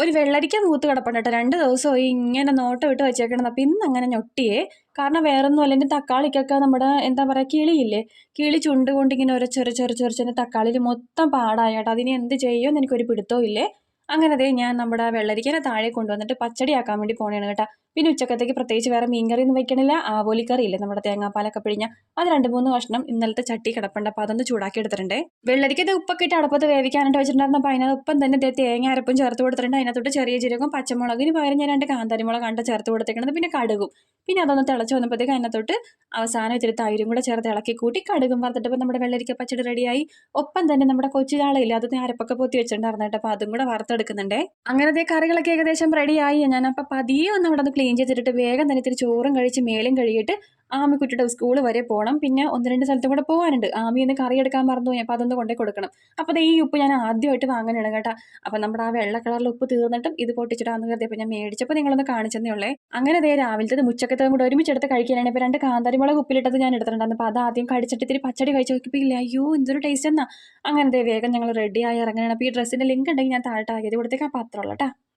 ഒരു വെള്ളരിക്ക മൂത്ത് കിടപ്പുണ്ട് കേട്ടോ. 2 ദിവസമായി ഇങ്ങനെ നോട്ടം ഇട്ട് വെച്ചേക്കണത്. അപ്പം ഇന്ന് അങ്ങനെ ഞൊട്ടിയേ. കാരണം വേറൊന്നുമല്ല, എൻ്റെ തക്കാളിക്കൊക്കെ നമ്മുടെ എന്താ പറയുക, കിളിയില്ലേ, കിളി ചുണ്ട് കൊണ്ട് ഇങ്ങനെ ഒരച്ചൊരച്ചൊരച്ചൊരച്ച് തക്കാളിയിൽ മൊത്തം പാടായി കേട്ടോ. അതിന് എന്ത് ചെയ്യുമെന്ന് എനിക്കൊരു പിടുത്തവും ഇല്ലേ. അങ്ങനെ ദേ ഞാൻ നമ്മുടെ വെള്ളരിക്കനെ താഴെ കൊണ്ടുവന്നിട്ട് പച്ചടിയാക്കാൻ വേണ്ടി പോണേണ് കേട്ടോ. പിന്നെ ഉച്ചക്കത്തേക്ക് പ്രത്യേകിച്ച് വേറെ മീൻകറിയൊന്നും വെക്കണില്ല. ആവോലിക്കറി ഇല്ലേ, നമ്മുടെ തേങ്ങാപ്പാലൊക്കെ പിഴിഞ്ഞ അത് 2-3 കഷ്ണം ഇന്നലത്തെ ചട്ടി കിടപ്പുണ്ട്. അപ്പോൾ അതൊന്ന് ചൂടാക്കി എടുത്തിട്ടുണ്ടേ. വെള്ളരിക്ക ഇത് ഉപ്പൊക്കെ ഇട്ട് അടുപ്പത്ത് വേവിക്കാനായിട്ട് വെച്ചിട്ടുണ്ടായിരുന്നു. അപ്പോൾ അതിനൊപ്പം തന്നെ ദേ തേങ്ങ അരപ്പും ചേർത്ത് കൊടുത്തിട്ടുണ്ട്. അതിനകത്തോട്ട് ചെറിയ ജീരകവും പച്ചമുളകിന് പകരം ഞാൻ 2 കാന്താരിമുളകാണ് ചേർത്ത് കൊടുത്തേക്കണത്. പിന്നെ കടുകും. പിന്നെ അതൊന്ന് തിളച്ച് വന്നപ്പോഴത്തേക്ക് അതിനകത്തോട്ട് അവസാനം ഇത്തിരി തൈരും കൂടെ ചേർത്ത് ഇളക്കി കൂട്ടി കടുകും വറുത്തിട്ടപ്പോൾ നമ്മുടെ വെള്ളരിക്ക പച്ചടി റെഡിയായി. ഒപ്പം തന്നെ നമ്മുടെ കൊച്ചു ചാളയില്ലേ, അത് ഞാൻ അരപ്പൊക്കെ പൊത്തി വെച്ചിട്ടുണ്ടായിരുന്നു കേട്ടോ. അപ്പോൾ അതും കൂടെ വറുത്തെടുക്കുന്നുണ്ടേ. അങ്ങനത്തെ കറികളൊക്കെ ഏകദേശം റെഡിയായി. ഞാനപ്പോൾ പതിയെ ഒന്ന് അവിടെ നിന്ന് ക്ലീൻ ചെയ്തിട്ട് വേഗം തന്നെ ഇത്തിരി ചോറും കഴിച്ച് മേലും കഴുകിയിട്ട് ആമിക്കുട്ടിയുടെ സ്കൂൾ വരെ പോകണം. പിന്നെ 1-2 സ്ഥലത്തും കൂടെ പോകാനുണ്ട്. ആമി ഒന്ന് കറി എടുക്കാൻ മറന്നുപോയി. അപ്പോൾ അതൊന്ന് കൊണ്ടേ കൊടുക്കണം. അപ്പോൾ ദേ ഈ ഉപ്പ് ഞാൻ ആദ്യമായിട്ട് വാങ്ങാനാണ് കേട്ടോ. അപ്പോൾ നമ്മുടെ ആ വെള്ള കളറിൽ ഉപ്പ് തീർന്നിട്ടും ഇത് പൊട്ടിച്ചിട്ടാന്ന് കരുതിയപ്പോൾ ഞാൻ മേടിച്ചപ്പോൾ നിങ്ങളൊന്ന് കാണിച്ചെന്നേ ഉള്ളേ. അങ്ങനെ ദേ രാവിലത്തേത് ഉച്ചക്കത്തേതും കൂടെ ഒരുമിച്ചെടുത്ത് കഴിക്കാനാണ്. ഇപ്പോൾ 2 കാന്താരിമുളക് ഉപ്പിലിട്ടത് ഞാൻ എടുത്തിട്ടുണ്ടായിരുന്നു. അപ്പോൾ അത് ആദ്യം കടിച്ചിട്ട് ഇത്തിരി പച്ചടി കഴിച്ച് നോക്കിയപ്പോൾ ഇല്ല, അയ്യോ എന്തൊരു ടേസ്റ്റ് എന്നാ. അങ്ങനെ ദേ വേഗം ഞങ്ങൾ റെഡിയായി ഇറങ്ങുകയാണ്. അപ്പോൾ ഈ ഡ്രസ്സിൻ്റെ ലിങ്ക് ഉണ്ടെങ്കിൽ ഞാൻ താഴെ ടാഗ് ചെയ്ത് കൊടുത്തേക്കാം. അപ്പോൾ അത്രയുള്ളൂ കേട്ടോ.